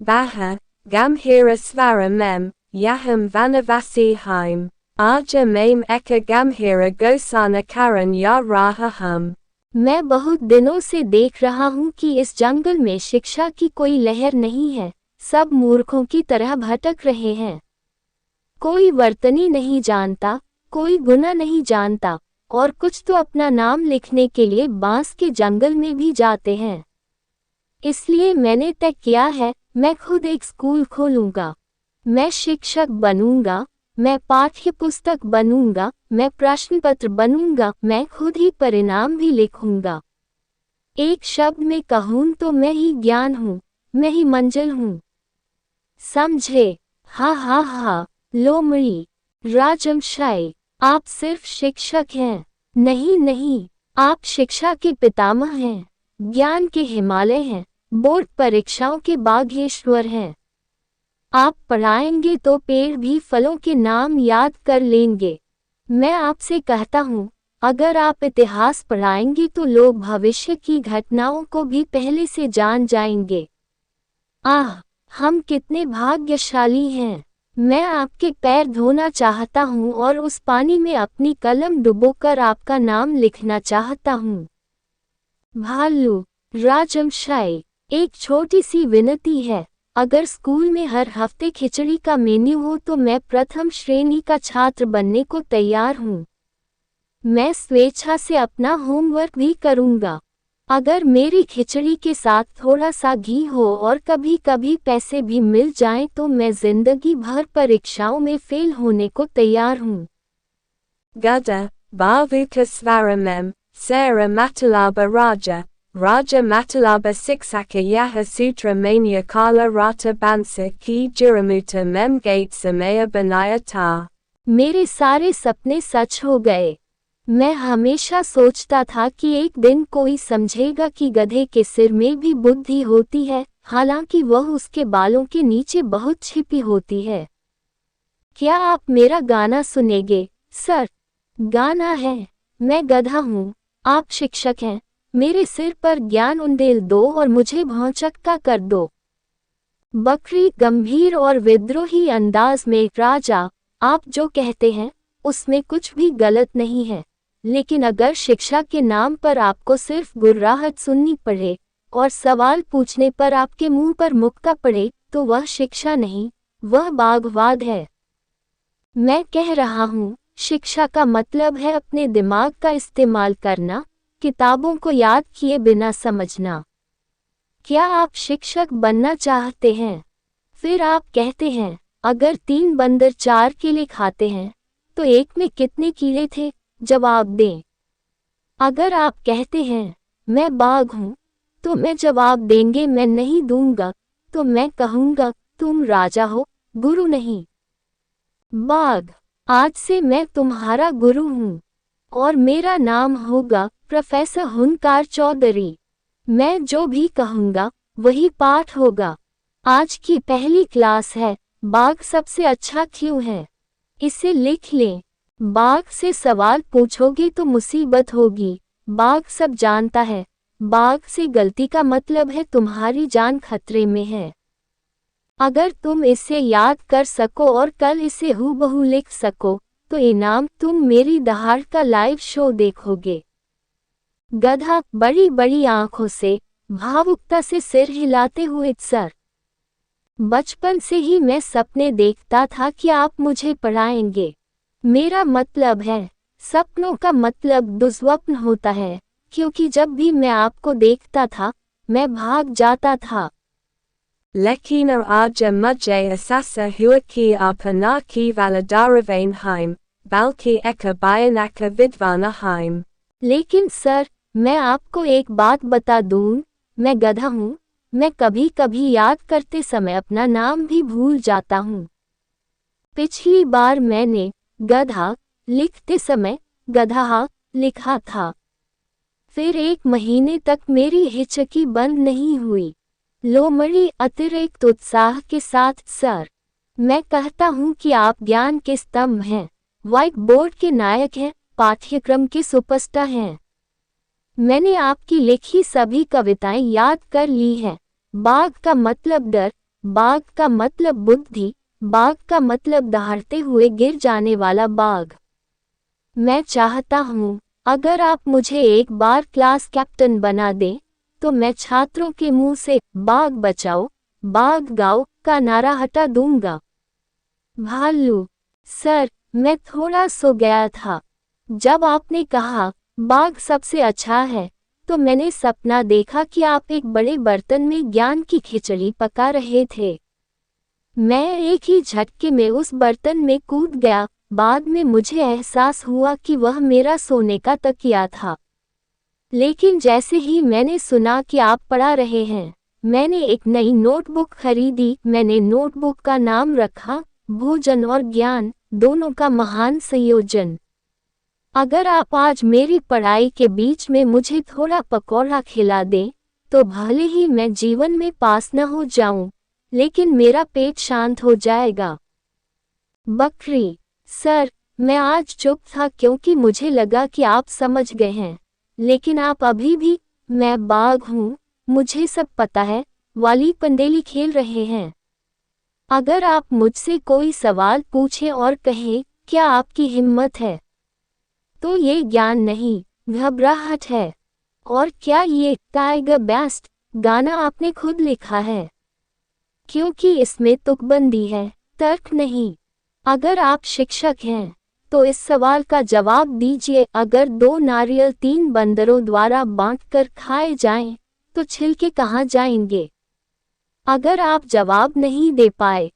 Baha, Gamhira Svara Mem, Yaham Vanavasi Haim, Arja Mame Eka Gamhira Gosana Karan Ya Raha Hum। मैं बहुत दिनों से देख रहा हूँ कि इस जंगल में शिक्षा की कोई लहर नहीं है, सब मूर्खों की तरह भटक रहे हैं। कोई वर्तनी नहीं जानता, कोई गुना नहीं जानता, और कुछ तो अपना नाम लिखने के लिए बांस के जंगल में भी जाते हैं। इसलिए मैंने तय किया है, मैं खुद एक स्कूल खोलूंगा। मैं शिक्षक बनूंगा, मैं पाठ्य पुस्तक बनूंगा, मैं प्रश्न पत्र बनूंगा, मैं खुद ही परिणाम भी लिखूंगा। एक शब्द में कहूं तो मैं ही ज्ञान हूँ, मैं ही मंजिल हूँ। समझे? हा हा हा। लोमड़ी, राजमशाही, आप सिर्फ शिक्षक हैं। नहीं नहीं, आप शिक्षा के पितामह हैं, ज्ञान के हिमालय हैं, बोर्ड परीक्षाओं के बागेश्वर हैं। आप पढ़ाएंगे तो पेड़ भी फलों के नाम याद कर लेंगे। मैं आपसे कहता हूँ, अगर आप इतिहास पढ़ाएंगे तो लोग भविष्य की घटनाओं को भी पहले से जान जाएंगे। आह, हम कितने भाग्यशाली हैं। मैं आपके पैर धोना चाहता हूँ और उस पानी में अपनी कलम डुबोकर आपका नाम लिखना चाहता हूँ। भालू, राजमशाही, एक छोटी सी विनती है, अगर स्कूल में हर हफ्ते खिचड़ी का मेन्यू हो तो मैं प्रथम श्रेणी का छात्र बनने को तैयार हूँ। मैं स्वेच्छा से अपना होमवर्क भी करूँगा। अगर मेरी खिचड़ी के साथ थोड़ा सा घी हो और कभी कभी पैसे भी मिल जाएं तो मैं जिंदगी भर परीक्षाओं में फेल होने को तैयार हूँ। Gada, Bavuka Svaramem, Sarah Matalaba Raja, Raja Matalaba Siksaka Yaha Sutra Mania Kala Rata Bansa Ki Juramuta Mem Gate Samaya Banaya Ta। मेरे सारे सपने सच हो गए। मैं हमेशा सोचता था कि एक दिन कोई समझेगा कि गधे के सिर में भी बुद्धि होती है, हालांकि वह उसके बालों के नीचे बहुत छिपी होती है। क्या आप मेरा गाना सुनेंगे, सर? गाना है, मैं गधा हूँ, आप शिक्षक हैं, मेरे सिर पर ज्ञान उंडेल दो और मुझे भौचक्का कर दो। बकरी गंभीर और विद्रोही अंदाज में, राजा, आप जो कहते हैं उसमें कुछ भी गलत नहीं है, लेकिन अगर शिक्षा के नाम पर आपको सिर्फ गुर्राहट सुननी पड़े और सवाल पूछने पर आपके मुंह पर मुक्का पड़े तो वह शिक्षा नहीं, वह बागवाद है। मैं कह रहा हूँ, शिक्षा का मतलब है अपने दिमाग का इस्तेमाल करना, किताबों को याद किए बिना समझना। क्या आप शिक्षक बनना चाहते हैं? फिर आप कहते हैं, अगर 3 बंदर 4 केले खाते हैं तो एक में कितने कीड़े थे? जवाब दें। अगर आप कहते हैं, मैं बाघ हूँ, तो मैं जवाब देंगे मैं नहीं दूंगा, तो मैं कहूँगा तुम राजा हो, गुरु नहीं। बाघ, आज से मैं तुम्हारा गुरु हूँ और मेरा नाम होगा प्रोफेसर हुनकार चौधरी। मैं जो भी कहूँगा वही पाठ होगा। आज की पहली क्लास है, बाघ सबसे अच्छा क्यों है? इसे लिख लें। बाघ से सवाल पूछोगे तो मुसीबत होगी। बाघ सब जानता है। बाघ से गलती का मतलब है तुम्हारी जान खतरे में है। अगर तुम इसे याद कर सको और कल इसे हूबहू लिख सको तो इनाम, तुम मेरी दहाड़ का लाइव शो देखोगे। गधा, बड़ी बड़ी आंखों से, भावुकता से सिर हिलाते हुए, सर, बचपन से ही मैं सपने देखता था कि आप मुझे पढ़ाएंगे। मेरा मतलब है, सपनों का मतलब दुस्वप्न होता है, क्योंकि जब भी मैं आपको देखता था मैं भाग जाता था। Lekina Aja Mujay Asasa Huaki Apana Ki Valadaravain Haim, Balki Eka Bayanaka Vidvana Haim। लेकिन सर, मैं आपको एक बात बता दूं, मैं गधा हूँ, मैं कभी कभी याद करते समय अपना नाम भी भूल जाता हूँ। पिछली बार मैंने गधा लिखते समय गधा लिखा था। फिर 1 महीने तक मेरी हिचकी बंद नहीं हुई। लोमड़ी अतिरिक्त उत्साह के साथ, सर, मैं कहता हूँ कि आप ज्ञान के स्तंभ हैं, व्हाइट बोर्ड के नायक हैं, पाठ्यक्रम के सुपरस्टार हैं। मैंने आपकी लिखी सभी कविताएं याद कर ली हैं। बाघ का मतलब डर, बाघ का मतलब बुद्धि, बाघ का मतलब दहाड़ते हुए गिर जाने वाला बाघ। मैं चाहता हूँ अगर आप मुझे एक बार क्लास कैप्टन बना दें तो मैं छात्रों के मुंह से बाघ बचाओ, बाघ गाओ का नारा हटा दूंगा। भालू: सर, मैं थोड़ा सो गया था। जब आपने कहा बाघ सबसे अच्छा है तो मैंने सपना देखा कि आप एक बड़े बर्तन में ज्ञान की खिचड़ी पका रहे थे। मैं एक ही झटके में उस बर्तन में कूद गया। बाद में मुझे एहसास हुआ कि वह मेरा सोने का तकिया था। लेकिन जैसे ही मैंने सुना कि आप पढ़ा रहे हैं, मैंने एक नई नोटबुक खरीदी। मैंने नोटबुक का नाम रखा भोजन और ज्ञान, दोनों का महान संयोजन। अगर आप आज मेरी पढ़ाई के बीच में मुझे थोड़ा पकौड़ा खिला दें तो भले ही मैं जीवन में पास न हो जाऊं, लेकिन मेरा पेट शांत हो जाएगा। बकरी: सर, मैं आज चुप था क्योंकि मुझे लगा कि आप समझ गए हैं, लेकिन आप अभी भी मैं बाघ हूँ, मुझे सब पता है वाली पंडेली खेल रहे हैं। अगर आप मुझसे कोई सवाल पूछें और कहें क्या आपकी हिम्मत है, तो ये ज्ञान नहीं, घबराहट है। और क्या ये टाइगर बेस्ट गाना आपने खुद लिखा है? क्योंकि इसमें तुकबंदी है, तर्क नहीं। अगर आप शिक्षक हैं तो इस सवाल का जवाब दीजिए, अगर 2 नारियल 3 बंदरों द्वारा बांटकर खाए जाएं तो छिलके कहाँ जाएंगे? अगर आप जवाब नहीं दे पाए